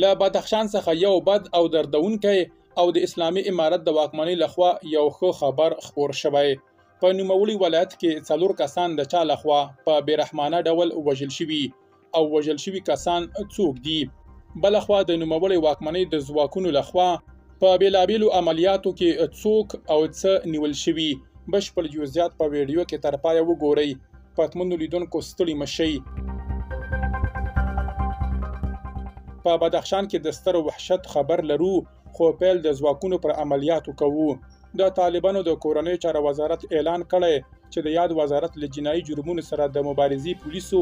له بدخشان څخه یو بد او دردونکی او د اسلامي امارت د واکمنۍ لخوا یو ښه خبر خپور شوی. په نوموړي ولایت کې 4 کسان د چا لخوا په بېرحمانه ډول وژل شوي او وژل شوي کسان څوک دي. بلخوا د نوموړي واکمنۍ د ځواکونو لخوا په بېلابېلو عملیاتو کې څوک او څه نیول شوي. بشپړ جزئیات په ویډیو کې تر پایه وګورئ. پتمنو لیدونکو ستړي مه شئ. په بدخشان کې د ستر وحشت خبر لرو، خو پیل د ځواکونو پر عملیاتو کوو. د طالبانو د کورنۍ چارو وزارت اعلان کړی چې د یاد وزارت له جنایي جرمونو سره د مبارزې پولیسو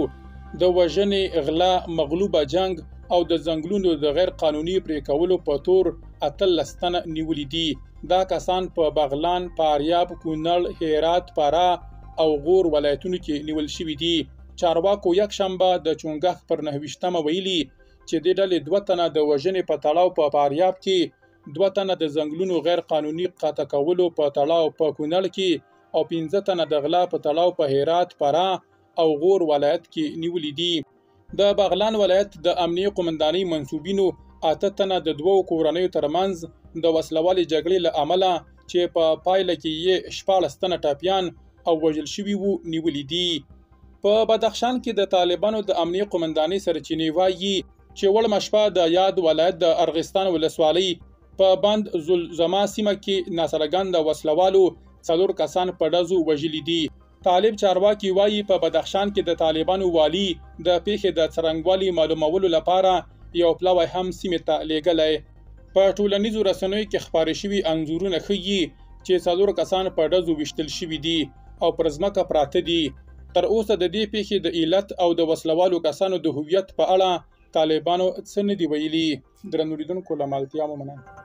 د وژنې، غلا، مغلوبه جنگ او د ځنګلونو د غیر قانوني پرې کولو په تور 18 تنه نیولي دي. دا کسان په بغلان، فاریاب، کونړ، هرات، فراه او غور ولایتونو کې نیول شوي دي. چارواکو یکشنبه د چونګښ پر 29مه ویلي چې د ډلې 2 تنه د وژنې په تړاو په فاریاب کې، 2 تنه د ځنګلونو غیر قانوني قطع کولو په تړاو په کونړ کې او 15 تنه د غلا په تړاو په هرات، فراه او غور ولایت کې نیولي دي. د بغلان ولایت د امنیه قومندانۍ منصوبینو 8 تنه د 2 کورنیو ترمنځ د وسلوالې جګړې له امله چې په پایله کې یې 14 تنه ټپیان او وژل شوي وو نیولي دي. په بدخشان کې د طالبانو د امنیه قومندانۍ سرچینې وایي چې وړمه شپه د یاد ولایت د ارغستان ولسوالۍ په بند زلزمه سیمه کې ناڅرګنده وسلوالو 4 کسان په ډزو وژلي دي. طالب چارواکي وایي په بدخشان کې د طالبانو والي د پیښې د څرنګوالي معلومولو لپاره یو پلاوی هم سیمې ته لیږلی. په ټولنیزو رسنیو کې خپاره شوي انځورونه ښیي چې 4 کسان په ډزو ویشتل شوي دي او پر ځمکه پراته دي. تر اوسه د دې پیښې د علت او د وسلوالو کسانو د هویت په اړه طالبانو څه نه دي ویلي. درنو لیدونکو له ملتیا مو مننه.